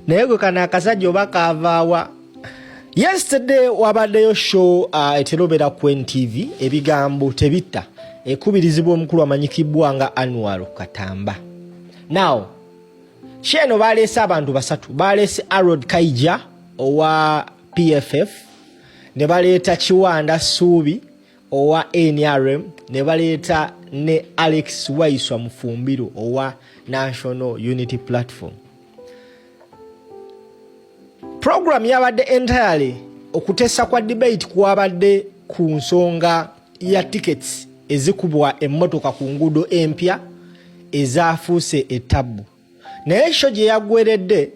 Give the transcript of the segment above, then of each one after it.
naye gwe kana akasajja oba kaavaawa. Yesterday wabaddeyo show eterobera ku NTV ebigambo tebitta ekubirizibwa omukulu amanyikibwa nga Annual Katamba. Now sheno balese abantu basatu, balese Robert Kyagulanyi owa PFF, ne baleeta Kiwanda Suubi owa NRM, ne baleeta ne Alex WAISWA MUFUMBIRO owa National Unity Platform. Program yabadde entirely okutesa kwa debate kwabadde ku nsonga ya tickets ezikubwa emmotoka ku nguudo empya ezafuuse ettabu. Naye show gye yaggweredde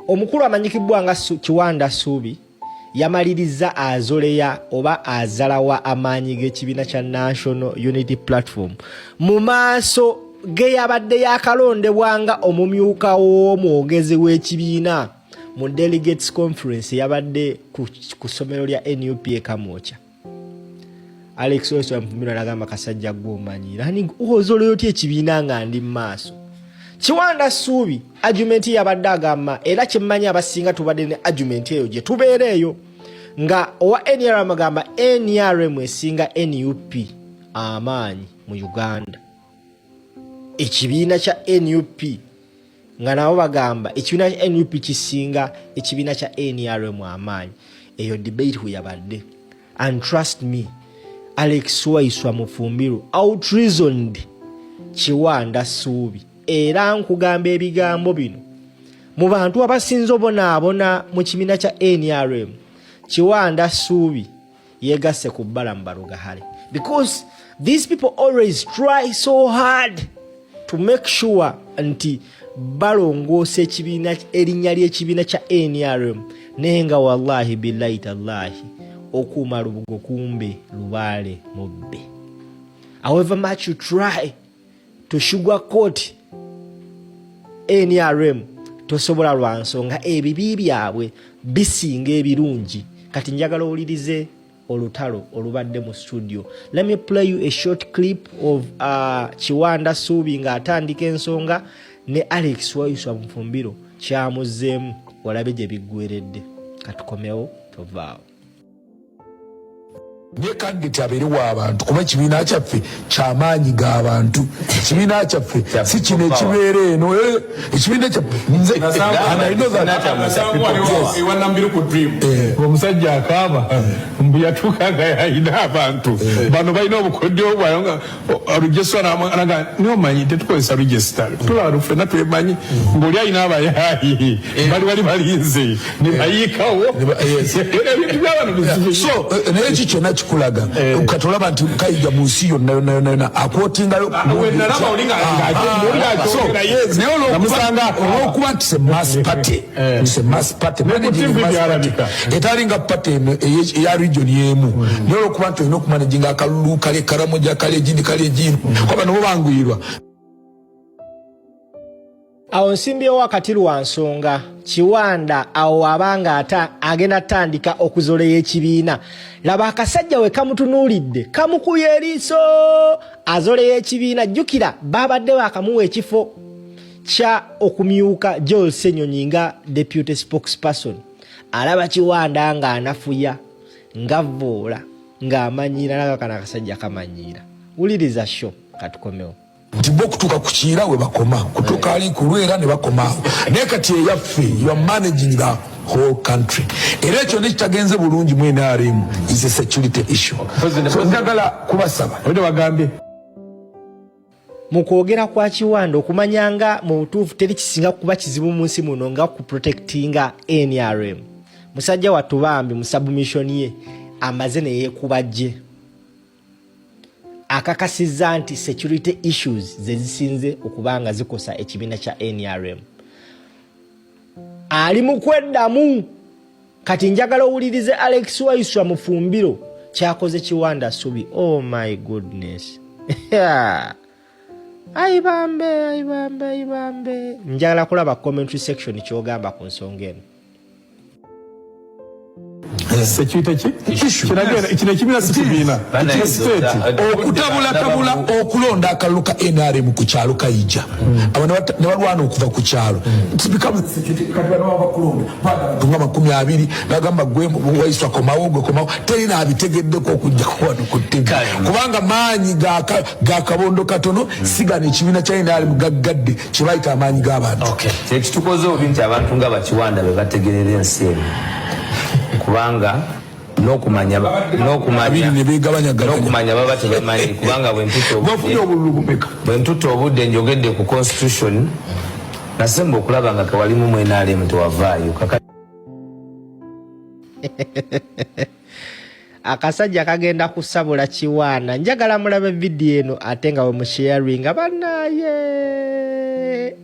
omukulu amanyikibwa nga Kiwanda Suubi yamaliriza Azoleya oba azalawa amaanyi g'ekibiina kya National Unity Platform mu maaso ge yabadde yakalondebwanga omumyuka w'omwogezi w'ekibiina mu delegates conference yabadde ku ssomero lya NUP Kamwocha. Alex WAISWA MUFUMBIRO n'agamba kasajja gw'omanyira ani Azoleya otya ekibiina nga ndi mu maaso. Kiwanda Suubi argument yabadde agamba era kimmanyi abasinga tubadde ne argument eyo gye tubeereeyo nga owa NRM agamba NRM esinga NUP amaanyi mu Uganda. Ekibiina kya NUP nga nabo bagamba ekibiina kya NUP kisinga ekibiina kya NRM amaanyi. Eyo debate yabadde, and trust me, Alex WAISWA MUFUMBIRO out-reasoned Kiwanda Suubi. Era nkugamba ebigambo bino mu bantu abasinze obonaabona mu kibiina kya NRM, Kiwanda Suubi yegasse ku bbala mu balugahale, because these people always try so hard to make sure nti balongoosa ekibiina erinnya ly'ekibiina kya NRM, naye nga wallahi billahi tallahi okuuma lubugo kumbe lubaale mubbe. However much you try to sugarcoat NRM, tosobola lwa nsonga ebibi byabwe bisinga ebirungi. Kati njagala owulirize olutalo olubadde mu studio. Let me play you a short clip of Kiwanda Suubi ng'atandika ensonga ne Alex WAISWA MUFUMBIRO kyamuzzeemu, olabe gye biggweredde. Katukomewo tovaawo. Nye kandidate abiri w'abantu kuba ekibiina kyaffe ky'amaanyi g'abantu. Ekibiina kyaffe si kino ekibeera eno, ekibiina kyaffe nze ewanambiro ku dream omusajja akaaba mbu yatuukanga yayina abantu bano balina obukodyo bwayonga olugeswa naga nomanyi tetukozesa register tulaba ffenna twemanyi ng'oli alina abayaayi bali balinze ne bayiikawo ebintu by'abantu bizibu. So naye ki kyonna kikulaga katolaba nti kayiga mu nsi yonna akwotingayo olwokuba nti se mass party etalinga party eya region y'emu, naye olwokuba nti olina okumanaginga akalulu kale karamoja kale egindi kale egindi kwaba nabo banguyirwa. Awo nsimbyewo wakati lwa nsonga Kiwanda awo abanga agenda tandika okuzoleya ekibiina. Laba akasajja we kamutunuulidde kamukubye eriiso azoleya ekibiina. Jjukira babadde bakamuwa ekifo kya okumyuka Joel Ssenyonyi nga deputy spokesperson. Alaba Kiwanda nga anafuya ngavoola ng'amanyira n'akakana akasajja kamanyiira. Wuliriza show katukomewo. Ntibo kutuka kukiira we bakoma kutuka ali kulwera ne bakomaawo. Naye kati eyaffe you are managing the whole country. Era ekyo nekitagenze bulungi mu NRM is a security issue. So njagala kubasaba obudde bagambye mu kwogera kwa Kiwanda okumanyanga mu butuufu teri kisinga kuba kizibu mu nsi muno nga ku protectinga NRM. Musajja wattu bambi mu submission ye amaze ne yeekubajje akakasiza nti security issues zezisinze okubanga zikosa ekibiina kya NRM. Ali mu kweddamu. Kati njagala owulirize Alex WAISWA MUFUMBIRO kyakoze Kiwanda Suubi. Oh my goodness. Ayibambe. Njagala kulaba commentary section kyogamba ku nsonga eno. security kino kimina sikibina okutabula okulonda akaluka NRM ku kyalo kayija abantu ne balwana okuva ku kyalo tunga 20 bagamba gwe waiswa komawo terina abitegeddeko okujja kwano ku TV kubanga maanyi ga kabondo katono sigana ekibiina kya NRM gaggadde kibayita amaanyi g'abantu. Ekitukoze obinti abantu nga bakiwanda be bategerera ensi eno kubanga nokumanya baba tebamanyi kubanga bwentuta obudde njogedde ku constitution nasemba okulaba nga kawalimu mu NRM tewavaayo akasajja kagenda kusabula Kiwanda njagala mulabe video eno ate nga we musharing abanaye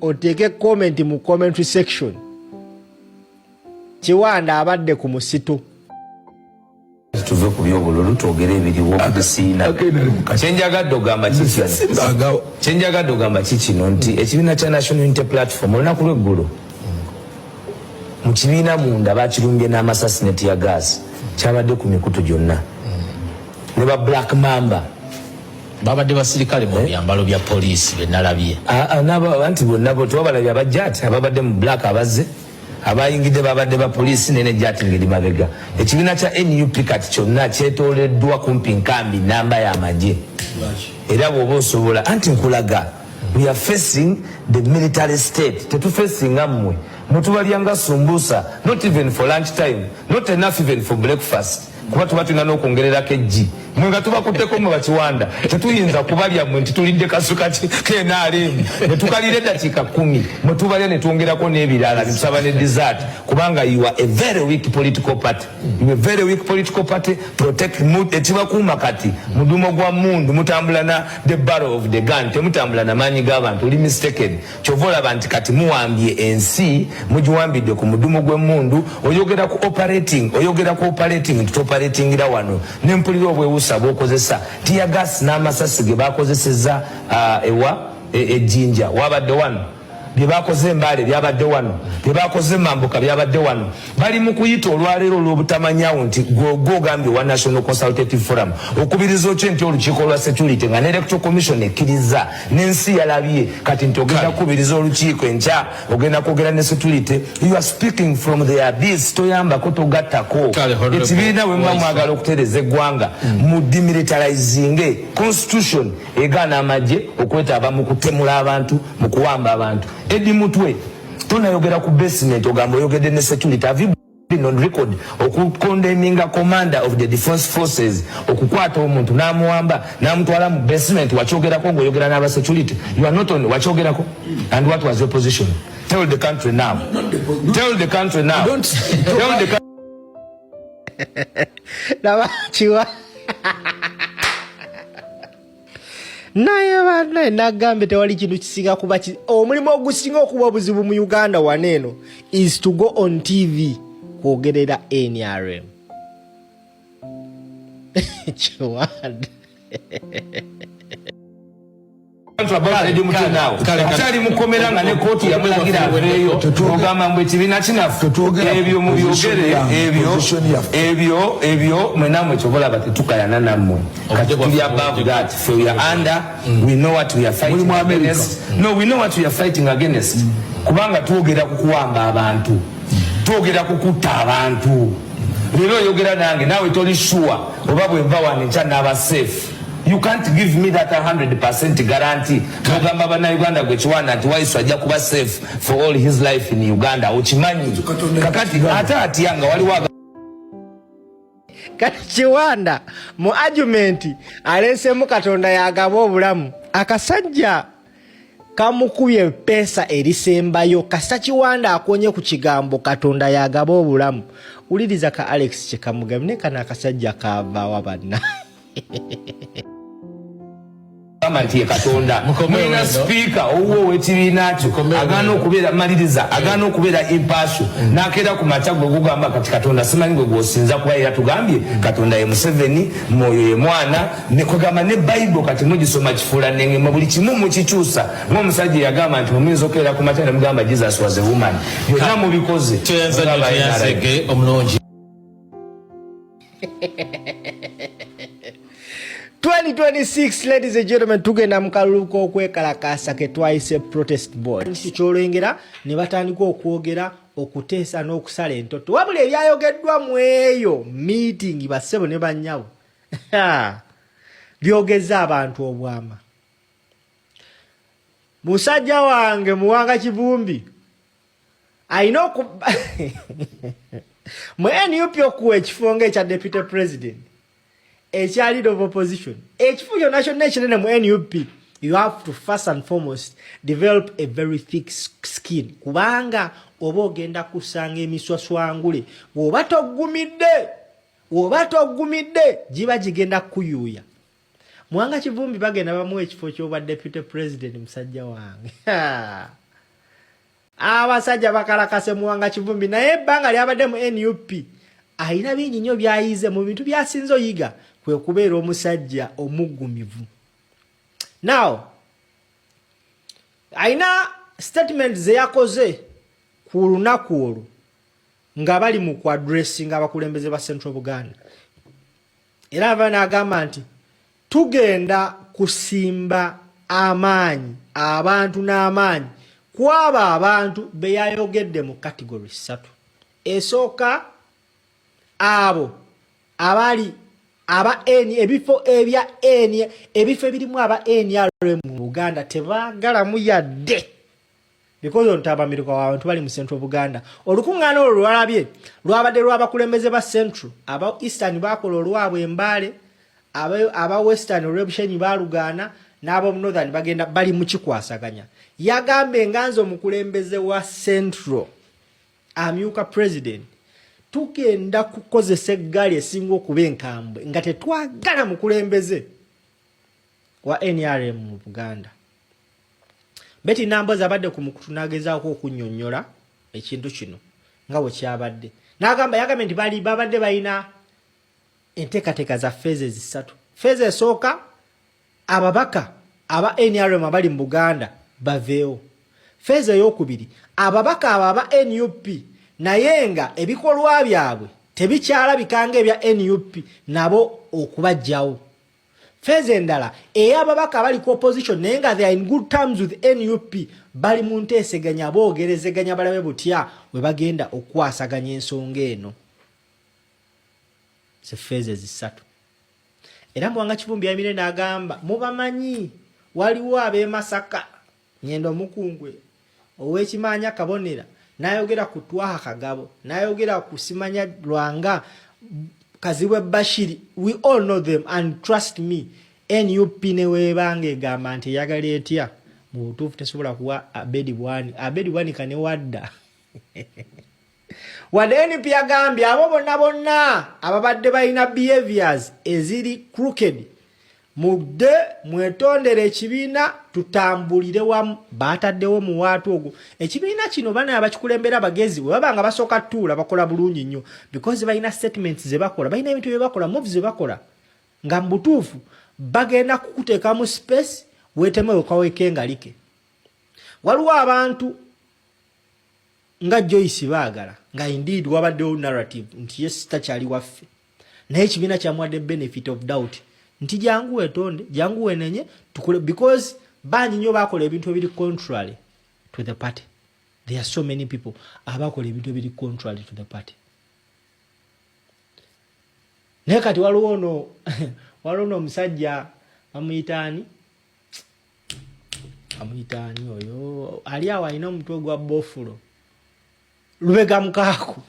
oteke comment mu commentary section. Kiwanda abadde ku musitu tuve ku byobululu twogere ebiriwo obisiina kyenjagadde ogamba kikino nti ekibiina kya National Unity Platform olunaku lw'eggulo mu kibiina munda bakirumbye n'amasasi ne tear gas kyabadde ku mikutu gyonna ne ba Black Mamba babadde basirikale mu byambalo bya poliisi benalabye anti bonna bo tebabalabye abajjati ababadde mu black abazze abayingidde babadde ba poliisi nene jati ngeri mabega ekibiina kya NUP kati kyonna kyetoleddwa kumpi nkambi namba y'amagye era bw'oba osobola anti nkulaga we are facing the military state tetufacing amwe mutubalyanga sumbusa not even for lunch time not enough even for breakfast kuba tuba tulina n'okwongererako eggi mwe nga tubakutteko mu Bakiwanda tetuyinza kubalya mwe nti tulidde kasuka KNRM ne tukalira eddakiika 10 mwe tubalya ne twongerako n'ebirala ne tusaba ne dessert kubanga you are a very weak political party you are a very weak political party protect ekibakuuma kati mudumo gwa mundu mutambula na the barrel of the gun temutambula na maanyi g'abantu oli mistaken kyova olaba nti kati muwambye ensi mugiwambidde ku mudumo gw'emmundu oyogera ku operating operatingira wano n'empulira obwewusa bw'okozesa tear gas n'amasasi ge bakozeseza ejjinja wabadde wano bye bakoze Mbale byabadde wano bye bakoze Mambuka byabadde wano bali mu kuyita olwaleero olw'obutamanyawo nti gwogambye wa National Consultative Forum okubiriza okye nti olukiiko lwa security nga ne Electoral Commission ekkiriza n'ensi yalabye kati nti ogenda kubiriza olukiiko enkya ogenda kwogera ne security you are speaking from the abyss toyambako togattako ekibiina bwe muba mwagala okutereeza eggwanga mu demilitarizinge constitution egaana amagye okwetaba mu kutemula abantu mu kuwamba abantu Edi Mutwe tunayogera ku basement ogamba oyogedde ne security have you been on record okukondemninga commander of the defense forces okukwata omuntu n'amuwamba n'amutwala mu basement wakyogerako ng'oyogera n'aba security you are not on wakyogerako and what was your position tell the country now tell the country now tell the naye bana nagambe tewali kintu kisinga kuba omulimu ogusinga okuba obuzibu mu Uganda waneeno is to go on TV kwogerera NRM Kiwanda Kali mukomera nga ne kooti yamulagira aveeyo ogamba mbu ekibiina kinafu ebyo mubyogere ebyo mwenamwe kyobalaba tetukayana nammwe kati tuli above that so we are under we know what we are fighting against no we know what we are fighting against kubanga twogera ku kuwamba abantu twogera ku kutta abantu leero yogera nange nawe toli sure oba bwe nva wano enkya n'aba safe. You can't give me that 100% guarantee. Kagamba bana Uganda gwe Kiwanda nti Waiswa ajja kuba safe for all his life in Uganda. Okimanyi kakati ata atiyanga waliwo Kiwanda mu argument alesemu Katonda yagaba obulamu akasajja kamukubye pesa erisembayo kasa Kiwanda akonye ku kigambo Katonda yagaba obulamu uliriza ka Alex kyekamugambye kana akasajja kava wabana Kamanti Katonda mwina speaker owo wekibiina kyo agana okubeera maliriza agana okubeera impasho nakera ku machago gugamba kati Katonda simanyi gwe gwosinza kuba yatugambye Katonda ye Museveni moyo ye mwana ne kugamba ne Bible kati mugisoma kifula nenge mu buli kimu mukikyusa ng'omusajja yagamba nti mumuyinza okera ku machago mugamba Jesus was a woman yonna mubikoze tuyenza yazege omulongi 2026, ladies and gentlemen, tugenda mukaluko okwekalakasa ke twayise protest board. Kikyolengera ne batandika okwogera okuteesa n'okusala entoto. Wabula ebyayogeddwa mu eyo meeting bassebo ne bannyabo byogeza abantu obwama. Musajja wange Muwanga Kivumbi ayina mu NUP okuwa ekifo ng'ekya deputy president ekya leader of opposition ekifo kyonna kyonna ekinene mu NUP, you have to first and foremost develop a very thick skin, kubanga oba ogenda kusanga emiswaswangule woba toggumidde giba gigenda kuyuuya. Muwanga Kivumbi bagenda bamuwa ekifo ky'obwa deputy president musajja wange. Abasajja bakalakase Muwanga Kivumbi naye ebbanga lyabadde mu NUP ayina bingi nnyo byayize mu bintu byasinze oyiga kwe kubeera omusajja omuggumivu. Now ayina statement ze yakoze ku lunaku olwo nga bali mu kwadressinga abakulembeze ba Central Buganda, era abaana agamba nti tugenda kusimba amaanyi abantu n'amaanyi kwaba abantu beyayogedde mu category 3. Esooka abo abali aba eni ebifo ebya eni ebifo ebirimu aba NRM mu Uganda tebagala mu yadde, because ontabamiriko abantu bali mu Central Buganda. Olukungaana olwo lwalabye lwabadde lw'abakulembeze ba Central, aba Eastern bakola olwabwe Mbale, aba Western olw'Ebushenyi balugana, n'abo Northern bagenda bali mu kikwasaganya. Yagambe nganzo omukulembeze wa Central amyuka president tugenda kukozesa eggaali esinga okuba enkambwe nga tetwagala mukulembeze wa NRM mu Buganda. Beti Namboza abadde ku mukutu n'agezaako okunnyonnyola ekintu kino nga bwe kyabadde. Yagambe nti babadde balina enteekateeka za phases 3. Phase esooka ababaka aba NRM abali mu Buganda baveewo. Phase ey'okubiri ababaka aba NUP naye nga ebikolwa byabwe tebikyalabikanga ebya NUP nabo okubajjawo. Phase endala ey'ababaka bali ku opposition naye nga they are in good terms with NUP bali mu nteeseganya boogerezeganya balabe butya we bagenda okwasaganya ensonga eno. Se phases 3. Era Muwanga Kivumbi yamire n'agamba mubamanyi waliwo ab'e Masaka, Nyendo Mukungwe, ow'Ekimanya Kabonera, n'ayogera ku Twaha Kagabo, n'ayogera ku Simanya Lwanga, Kazibwe Bashiri. We all know them, and trust me, NUP ne webange egamba nti eyagala etya mu butuufu tesobola kuwa Abedi Bwani kane wadda. Wadde NUP yagambye abo bonna ababadde balina behaviors eziri crooked mudde mwetondere ekibiina tutambulire wamu. Bataddewo mu waatu ogwo ekibiina kino bana abakikulembera bagezi bwe babanga basooka tuula bakola bulungi nnyo, because balina statements ze bakola, balina ebintu bye bakola, moves ze bakola nga mu butuufu bagenda kukuteeka mu space weeteme wekawekengalike. Waliwo abantu nga Joyce baagala nga indeed wabaddewo narrative nti yes takyali waffe, naye ekibiina kyamuwadde benefit of doubt nti jangu wetonde, jangu wenenye tukule, because bangi nnyo bakola ebintu ebiri contrary to the party. There are so many people abakola ebintu ebiri contrary to the party. Naye kati waliwo omusajja amuyitaani oyo ali awo alina omutwe gwa bofulo, Lubega Mukaku,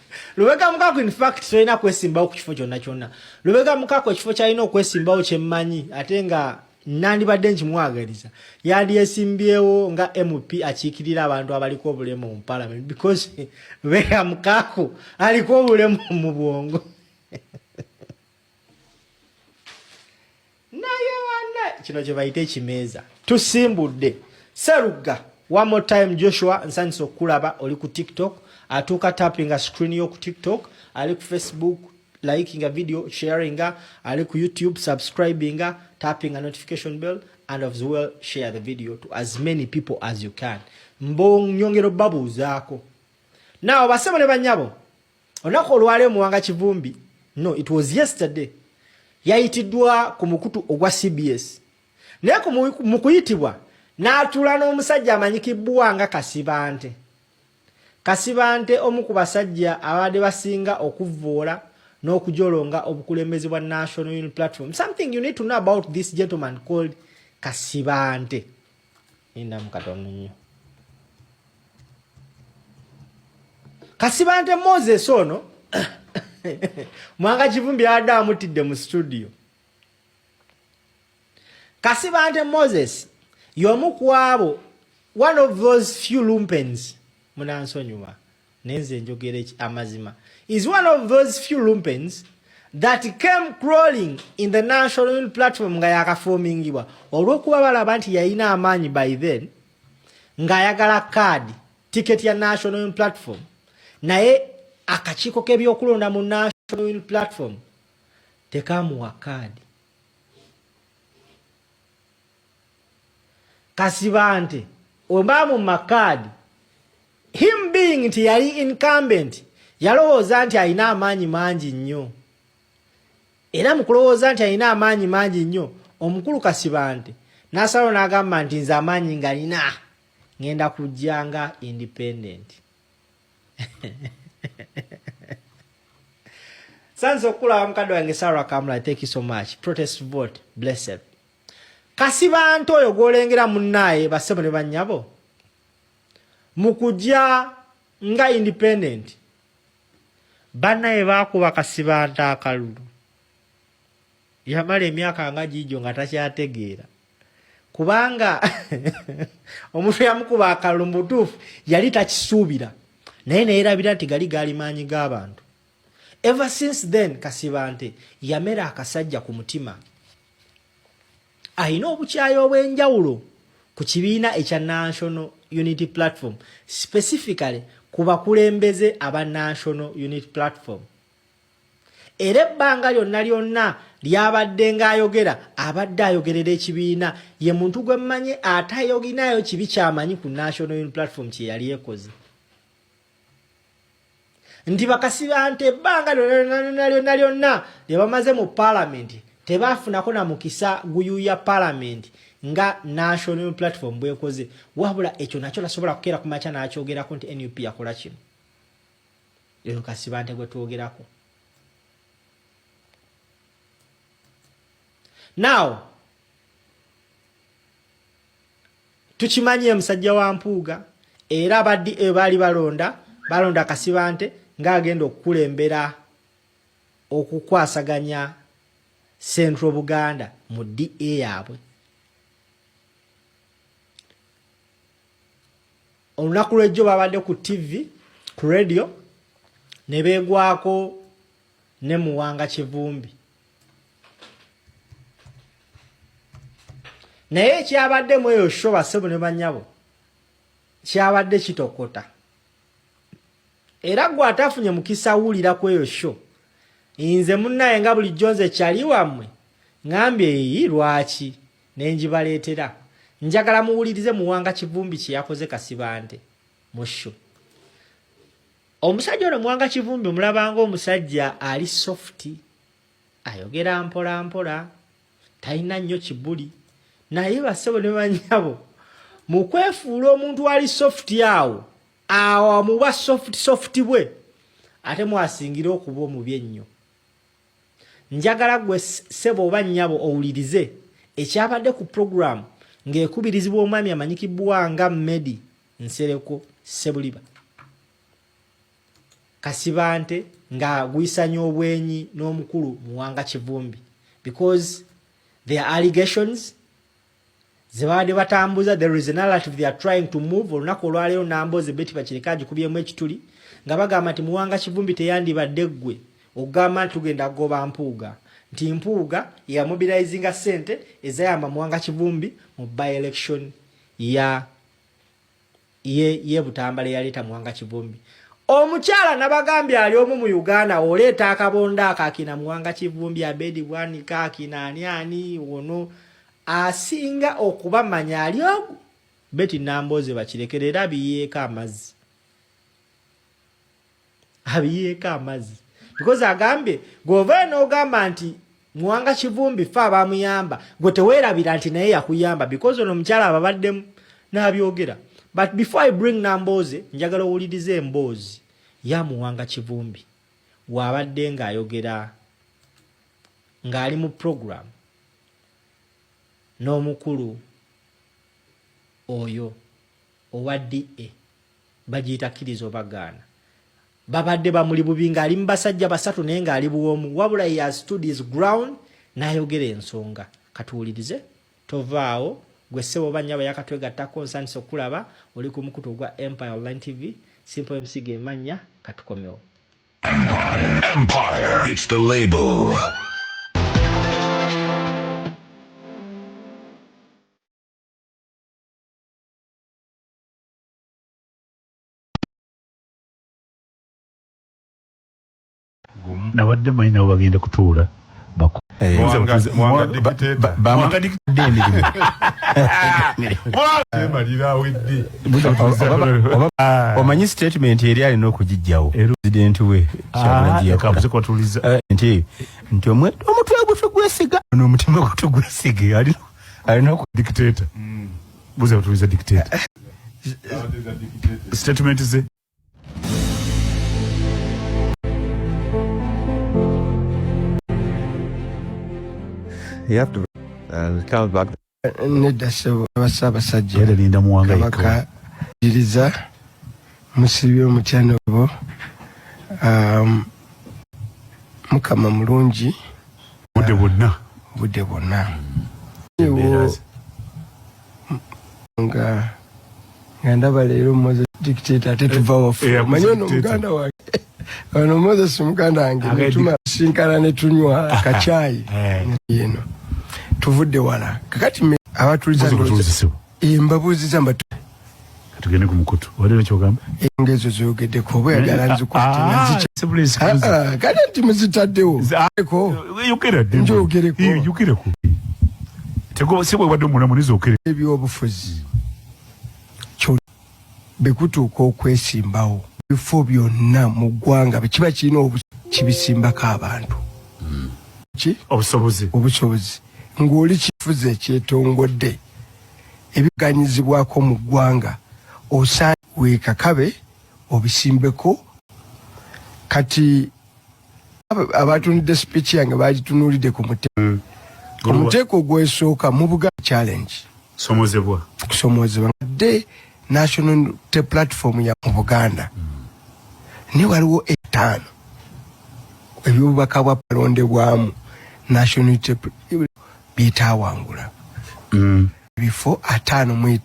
in fact soina kwesimbawo ku kifo kyonna. Lubega Mukaku ekifo kyalina okwesimbawo kyemmanyi ate nga nandibadde nkimwagaliza yali esimbyewo nga MP akiikirira abantu abaliko obulemu mu parliament, because Lubega Mukaku aliko obulemu mu bwongo. Naye wana kino kye bayita ekimeeza tusimbudde. Serugga one more time Joshua nsanyisa okulaba oli ku TikTok, atuuka tapping a screen yo ku TikTok, ali ku Facebook liking a video, sharing ali ku YouTube subscribing tapping a notification bell, and as well share the video to as many people as you can. Mbonyongero babuzaako. Now basebo ne banyabo onako olwale Muwanga Kivumbi No, it was yesterday. Yayitiddwa ku mukutu ogwa CBS. Naye mu kuyitibwa n'atuula n'omusajja amanyikibwa nga Kasibante. Kasibante omu ku basajja abadde basinga okuvvoola n'okujolonga obukulembeze bwa National Unity Platform. Something you need to know about this gentleman called Kasibante. Ina mukatono nnyo. Kasibante Moses ono Mwanga Kivumbi adda amutidde mu studio. Kasibante Moses y'omu ku abo, one of those few lumpens munansonyiwa nenze njogere amazima, is one of those few lumpens that came crawling in the National Unity Platform nga yakafomingibwa olw'okuba balaba nti yayina amaanyi by then ng'ayagala kaadi ticket ya National Unity Platform, naye akakiiko k'ebyokulonda mu National Unity Platform tekamuwa kaadi. Kasibante omba mu makadi, him being nti yali incumbent, yalowooza nti alina amaanyi mangi nnyo. Era mu kulowooza nti alina amaanyi mangi nnyo, omukulu Kasibante n'asalawo n'agamba nti nze amaanyi ngalina, ngenda kujjanga independent. Sanso okula mukadde wange Sarah Kamala, thank you so much. Protest vote, blessed. Kasibante oyo gw'olengera munnaye bassebo ne bannyabo mu kujja nga independent, bannaye baakuba Kasibante akalulu. Yamala emyaka nga gijo nga takyategeera, kubanga omuntu yamukuba akalulu mu butuufu yali takisuubira, naye neerabira nti gali maanyi g'abantu. Ever since then Kasibante yamera akasajja ku mutima. Ayina obukyayi obw'enjawulo ku kibiina ekya National Unity Platform, specifically ku bakulembeze aba National Unity Platform. Era ebbanga lyonna lyabadde ng'ayogera, abadde ayogerera ekibiina, ye muntu gwe mmanyi atayoginayo kibi kyamanyi ku National Unity Platform kye yali ekoze. Nti Bakasibante ebbanga lyonna lye bamaze mu Parliament tebafunako na mukisa guyuya Parliament nga National Unity Platform bwekoze, wabula ekyo nakyo tasobola kukeera ku makya n'akyogerako nti NUP yakola kino. Eyo Kasibante gwe twogerako. Now tukimanye musajja wa Mpuuga era abaddi baali balonda Kasibante ng'agenda okukulembera okukwasaganya Central Buganda mu DA yaabwe. Olunaku lw'ejjo babadde ku TV, ku radio, ne beegwako ne Muwanga Kivumbi. Naye kyabadde mu eyo show bassebo ne bannyabo kyabadde kitokota. Era gwe atafunye mukisa wulira ku eyo show, nze munnaye nga bulijjo nze kyali wammwe ngambye eyi lwaki ne njibaleetera. Njagala muwulirize Muwanga Kivumbi kye yakoze Kasibante mu show. Omusajja ono Muwanga Kivumbi mulabanga omusajja ali softi, ayogera mpola mpola, talina nnyo kibuli. Naye bassebo ne bannyabo mu kwefuula omuntu ali softi awo muba softi bwe ate mwasingira okuba omubi ennyo. Njagala gwe ssebo oba nnyabo owulirize ekyabadde ku program ng'ekubirizibwa omwami amanyikibwa nga Medi Nsereko Sebuliba. Kasibante ng'agwisanya obwenyi n'omukulu Muwanga Kivumbi because their allegations zebade batambuza, there is a narrative they are trying to move. Olunaku olwaleero Namboze beti bakireka agikubyemu ekituli nga bagamba nti Muwanga Kivumbi teyandibadde ggwe ogamba nti tugenda goba Mpuuga, nti Mpuuga ya mobilizinga sente ezayamba Muwanga Kivumbi mu by-election ye Butambala yaleeta Muwanga Kivumbi. Omukyala nabagambye ali omu mu Uganda oleeta akabonda akakina Muwanga Kivumbi abedi bwanika akina ani wono asinga okubamanya ali ogu beti Namboze bakirekerera abiyeeka amazzi. because agambye gova no gamba nti Muwanga Kivumbi fa bamuyamba gwe tewerabira nti naye yakuyamba because ono mchala ababaddemu n'abyogera. But before I bring Namboze njagala owulirize emboozi ya Muwanga Kivumbi wabadde ng'ayogera ng'ali mu program n'omukulu oyo owa DA bagiyita kkirizo bagaana babadde bamuli bubi ng'ali mu basajja basatu naye ng'ali buwomu wabula he stood his ground n'ayogera ensonga. Katuwulirize tovaawo gwe ssebo banyaba yakatwegattako nsanyusa okulaba oli ku mukutu gwa Empire Online TV Simple MC Gemanya katukomewo. Empire, it's the label. Nawadde maina bagenda kutuula bako Mwanga dictator bamanga dictator malira weddi omanyi statement eri alina okugijjawo president we kabuze kwatuliza nti omutwe gwe gwesiga n'omutima gwe gwesiga alina dictator buze kwatuliza dictator statement ze you have to come back. Nedasebo abasabasajja yale linda Muwanga kabaka jiriza musibi omutyano bo mukama mulungi budde bonna nga ndaba leero Moses dictator tetuva wafu manyo no muganda wa ono Moses muganda wange tuma sinkana ne tunywa akachayi yeno tuvudde wala kakati abatuliza mbabuzi zamba tugende ku mukutu walero kyogamba engezo zogedde ko bwagala nzikutina kale nti muzitaddewo yukereko tego sibwe wadde mulamu nizokere ebyobufuzi kyo bekutuuka okwesimbawo bifo byonna mu ggwanga kiba kirina kibisimbako abantu obusobozi ng'oli kifuze ekyetongodde ebiganyizibwako mu ggwanga osaanye weekakabe obisimbeko. Kati abatunudde speech yange bagitunuulidde ku muteeko omuteeko ogwesooka mu Buganda challenge kusomozebwa dde national platform ya mu Buganda ne waliwo 5 ebyobubaka bwa palondebwamu national bitawangula bifo 5 mu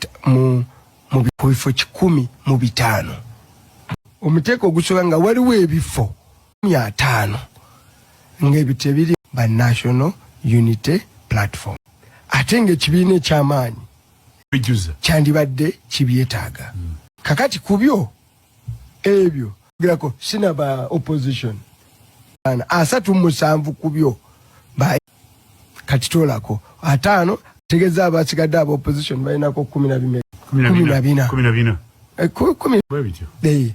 bifo 10 mu 5 omuteeko ogusooka nga waliwo ebifo 500 ng'ebitebiri ba national unity platform ate ng'ekibiina eky'amaanyi kyandibadde kibyetaaga. Kakati kubyo ebyo girako sina ba opposition 37 kubyo ba kati tolako 5 tegeza abasigadde aba opposition balinako 14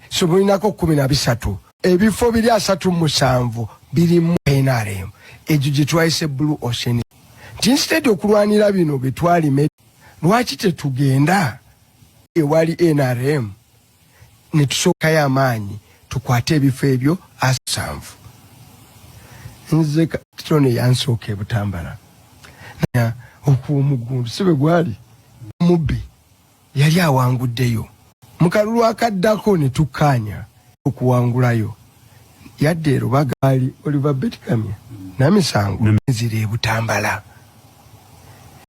so balinako 13 ebifo biri 37 biri mu NRM ejo gye twayise Blue Ocean. Instead okulwanira bino betwali lwaki tetugenda ewali NRM ne tusookayo amaanyi tukwate ebifo ebyo 7. Nze kitone yansooka Butambala okuumugundu sibe gwali mubbi yali awanguddeyo mukalulu akaddako ne tukkaanya okuwangulayo yadde ero bagali Oliver Betkamya namisango nzire Butambala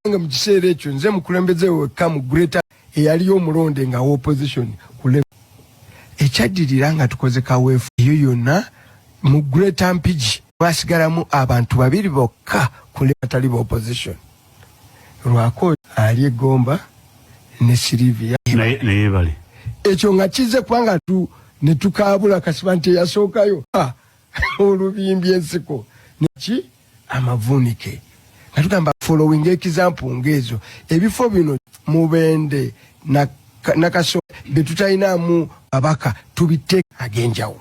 nga mu kiseera ekyo nze mukulembeze wekka mu Greater eyaliyo omulonde nga opposition kule ekyaddirira nga tukoze kaweefu eyo yonna mu Greater Mpigi basigalamu abantu 2 bokka kule atali ba opposition lwako ali Egomba ne Silivia naye bali ekyo nga kize kubanga ne tukaabula kasibante yasookayo olubimbi ensiko neki amavunike nga tugamba following example ngezo ebifo bino Mubende nakaso betutayinamu abaka tubite agenjawo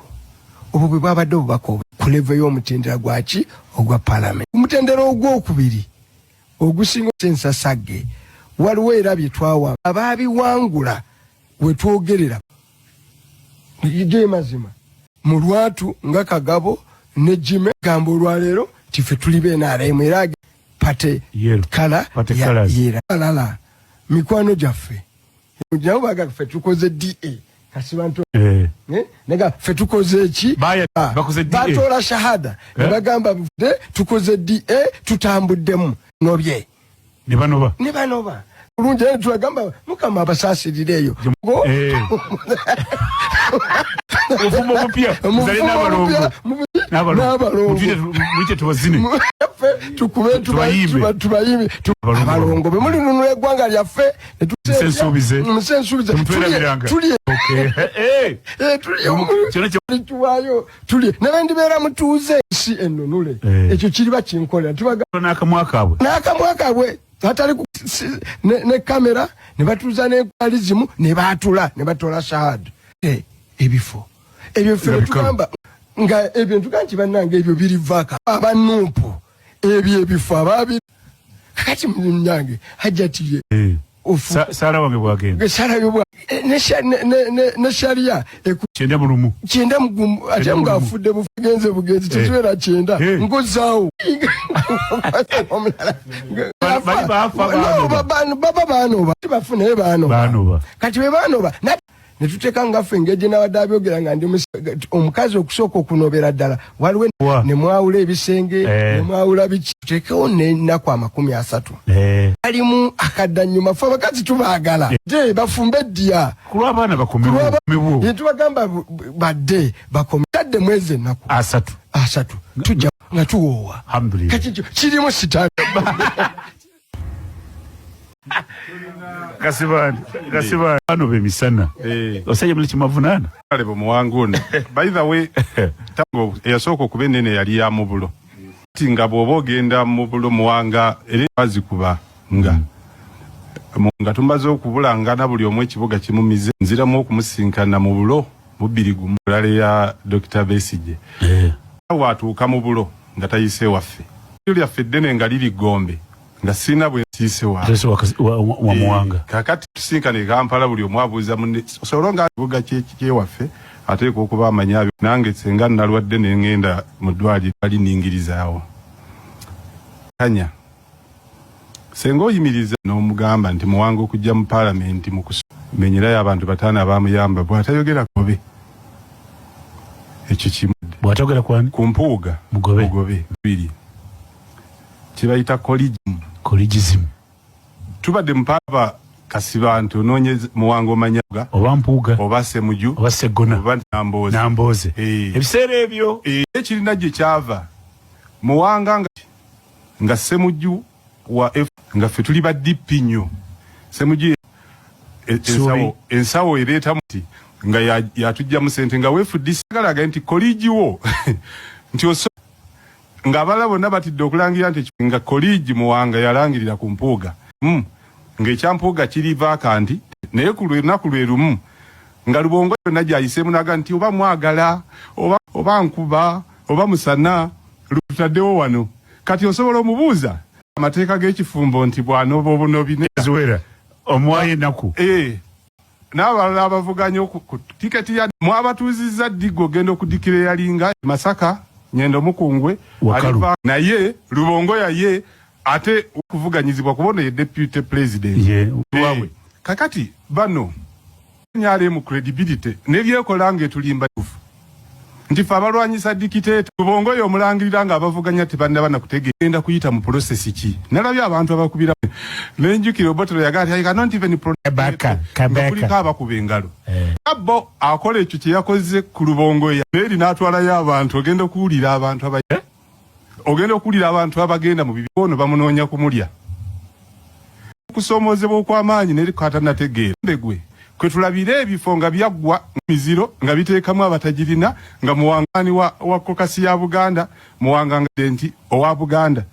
obwo bwe babadde obubaka level y'omutendera gwaki ogwa parliament. Omutendera ogwokubiri ogusinga sensa sagge waliwo era bye twawa abaabiwangula we twogerera ije mazima mu lwatu nga Kagabo ne Jime gambo lwalero tife tulibe na remu era pate kala yera lala mikwano jaffe njawo baga fe tukoze DA kasibanto nega fe tukoze eki bakoze DA batola shahada bagamba tukoze DA tutambuddemu nobye ne banoba ulunje tuagamba mukama abasasirireyo ngo ufumo bupya zali n'abalongo mujye tubazine tukube tubayime abalongo be muri nunu egwanga lyaffe musensubize tuli tuli n'abandi beera mutuuze si ennunule ekyo kiri bakinkolera tubaga n'akamwakabwe hatali ne kamera ne batuza ne kwalizimu ne batula ne batola shahada ebifo ebyo ffe tugamba nga ebintu kanti bannange ebyo biri vaka abanupu ebifo ababi kati munyange hajatiye sara wange bwagenda sara yobwa ne sharia kyenda mulumu kyenda mugumu ajamuga afudde bugenze bugenzi tizwera kyenda ngozawo bano bafune bano kati be bano ne tuteka ngaffe ngeje n'abadabyogera nga ndi omukazi okusooka okunobera ddala waliwo ne mwawula ebisenge ne mwawula bikitekewo n'ennaku 30 alimu akaddannyuma ffe abakazi tubaagala de bafumbe eddiya kulw'abaana bakomewo tubagamba badde bakome tadde mwezi ennaku asatu tujja nga tuwoowa kati kirimu sitaani kasibani ano bemisana osajja muli kimavunana alebo muwangune by the way tango eyasooka okuba enene yali ya mubulo tinga bw'oba ogenda mubulo muwanga eri bazikuba nga tumaze okubulangana buli omu ekibuga kimumize nziramu okumusinkana mu bulo bubiri gumulale ya Dr. Besije watuuka mu bulo nga tayise waffe lyaffe ddene nga liri Gombe nga sina bwe sise wa muwanga kakati tusinkane Kampala buli omwabuuza munne solonga kibuga kyewaffe ateeka okuba amanyabyo nange senga nalwadde ne ngenda mu ddwaliro ali ningirizawo kanya senga oyimiriza n'omugamba nti muwanga okujja mu palamenti mu kumenyerayo abantu bataano abamuyamba bw'atayogera Gobe ekyo kimu bw'atayogera kwani ku mpuuga Mugobe biri kibayita collegism tubadde mpaba kasibantu ononye muwango manyaga oba mpuuga oba semuju oba segona oba namboze ebiseera ebyo ekirina gye kyava muwanga nga semuju wa F nga ffe tuli ba DP nnyo semuju ensawo ereeta muti nga yatujja mu sente nga weefudde sagalaga nti koligi wo nti nga abala bonna batidde okulangira nti nga koligi muwanga yalangirira ku mpuuga ng'ekyampuuga kiri vakanti naye ku lunaku lwe lumu nga Lubongo yonna gyayisemu naga nti oba mwagala oba nkuba oba musana lutaddewo wano kati osobola omubuuza amateeka g'ekifumbo nti bw'anoba obunobi nezuwera omwaye naku n'abalala abavuganya ku tiketi ya mwabatuuzizza Ddigo ogenda okudikira eyalinga Masaka Nyendo Mukungwe aliva naye Lubongo yaye ate okuvuganyizibwa kubona ye deputy president kakati bano nyale mu credibility nebyekolange tulimba nti fa abalwanyisa dictator Lubongo yo omulangirira nga abavuganya tebanda bana kutegenda kuyita mu process ki nalabye abantu abakubira nenjukiro botolo yagati I cannot even kabaka kubengalo abo akola ekyo kye yakoze ku Lubongo ya eri natwala y'abantu ogenda okuwulira abantu abagenda mu bibono bamunoonya kumulya kusoomozebwa okw'amaanyi neri katanategeera mbegwe kwe tulabire ebifo nga byaggwa miziro nga biteekamu abatajirina nga muwangani wa kokasi ya Buganda muwanga nti owa Buganda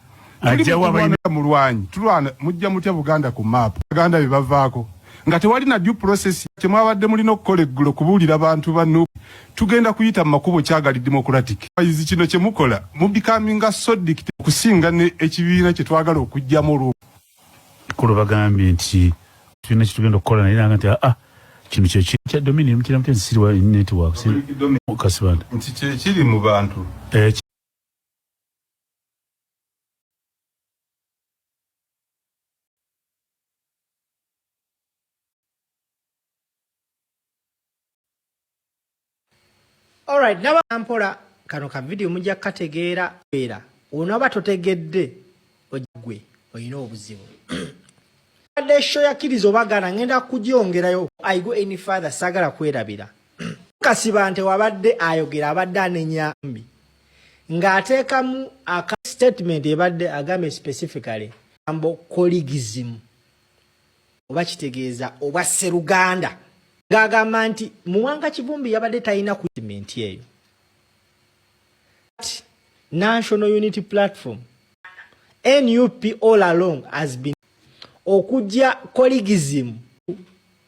ajja wabayina mulwanyi tulwana mujja mutya Buganda ku map Buganda bibavaako nga tewali na due process kyemwabadde mulina okukola eggulo kubuulira abantu banno tugenda kuyita mu makubo kyagali democratic izi kino kyemukola mubikaminga so dictate okusinga ne ekibiina kye twagala okujjamu olwo kulo bagambye nti tulina kitugenda okukola naye nanga nti kino kya dominion kira mutezi siriwa network kasibanda nti kiri mu bantu Alright, naba ampola kano ka video mujja kategeera era onaba totegedde ojgwe oyina obuzibu ade show yakirizo bagana ngenda kugyongerayo I go any further sagala kwerabira kasibante wabadde ayogera abadde anenyambi ng'ateekamu aka statement ebadde agame specifically ambo colleaguism oba kitegeeza oba Seruganda ng'agamba nti Muwanga Kivumbi yabadde talina commitment eyo National Unity Platform NUP all along has been okujja colleaguism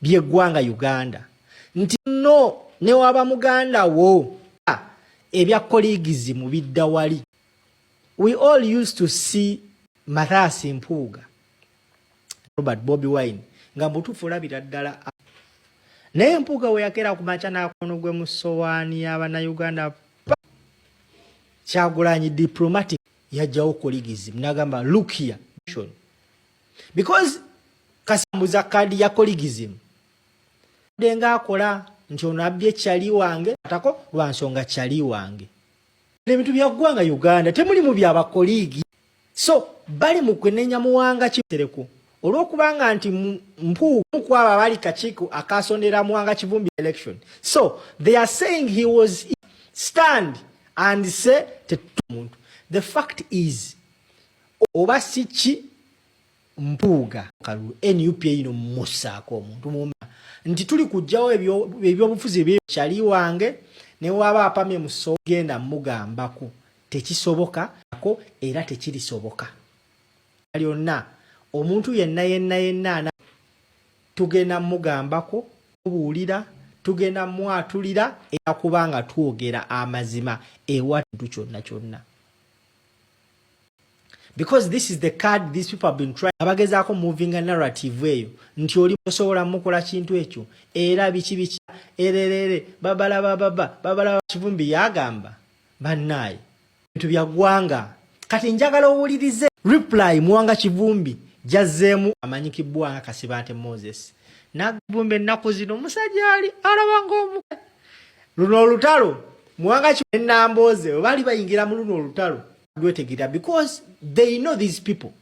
by'eggwanga Uganda nti no ne waba Muganda wo ebya colleaguism bidda wali. We all used to see Mathasi Mpuuga Robert Bobby Wine nga mbutuufu olabira ddala naye Mpuuga we yakera ku maca n'akono gwe mu ssowaani y'Abannayuganda Kyagulanyi diplomatic yajjawo colleaguism n'agamba look here because kasambuza kadi ya colleaguism denga akola nti ono abbye kyali wange atako lwa nsonga kyali wange ebintu bya ggwanga Uganda temuli mu byaba koligi so bali mu kwenenya Muwanga Kitereko olw'okubanga nti Mpuuga kwaba bali kakiiko akasondera Muwanga Kivumbi election so they are saying he was stand and say tetumuntu. The fact is oba sichi Mpuuga kalu NUP ino musako omuntu mumma nti tuli kujjawo ebyobufuzi bye kyali wange ne waba apamye muso genda mugambako tekisoboka ko era tekirisoboka alyonna omuntu yenna tugenda mugambako kubuulira tugenda mwatulira era kubanga twogera amazima ewatuntu kyonna because this is the card these people have been trying abagezaako moving a narrative eyo nti oli osobola mukola kintu ekyo era biki ererere babala Kivumbi yagamba bannaye bintu bya ggwanga kati njagala owulirize reply Muwanga Kivumbi jazzeemu amanyikibwanga Kasibante Moses Nagvumbi ennaku zino omusajja ali alabanga omuke luno olutalo Muwanga Kivumbi Namboze bali bayingira mu luno olutalo because they know these people.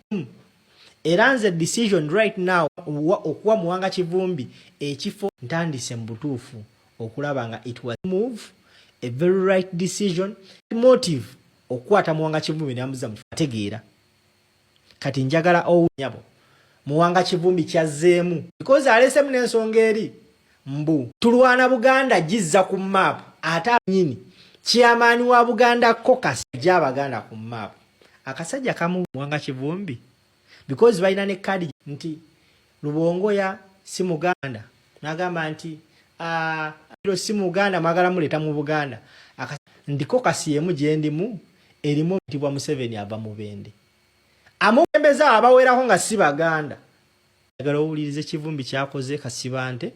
Eranze decision right now okuwa Muwanga Kivumbi ekifo ntandise mbutuufu okulabanga it was move a very right decision motive okwata Muwanga Kivumbi namuza mfategeera kati njagala owunyabo Muwanga Kivumbi kyazzeemu because alese n'ensonga eri mbu tulwana Buganda jizza ku map ata nyini Chairman wa Buganda caucus Baganda ku map akasajja kamu Muwanga Kivumbi because baina ne kadi nti Lubongo ya si Muganda nagamba nti ilo si Muganda magala muleta mu Buganda ndiko kasiyemu jendimu erimo ntibwa Museveni aba mubende amubembeza abaweraho nga si Baganda agala owulirize Kivumbi kyakoze Kasibante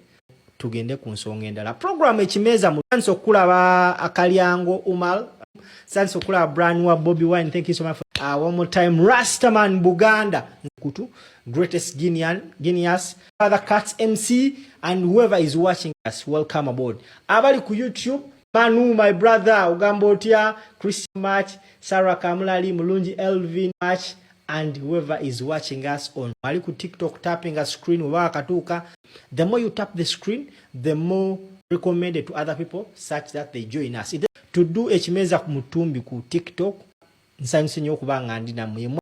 tugende ku nsonga endala program ekimeza mu sanso kulaba Akalyango Umal sanso kulaba brand wa Bobby Wine thank you so much for one more time Rastaman Buganda kutu greatest Guineas Father Cats MC and whoever is watching us welcome aboard abali ku YouTube Manu my brother Ugambotia Christian Match Sarah Kamulali Mulungi Elvin Match and whoever is watching us on wali ku TikTok tapping a screen wakatuka the more you tap the screen the more recommended to other people such that they join us to do ekimeza ku mutumbi ku TikTok nsanyusenyo kubanga ndi namwe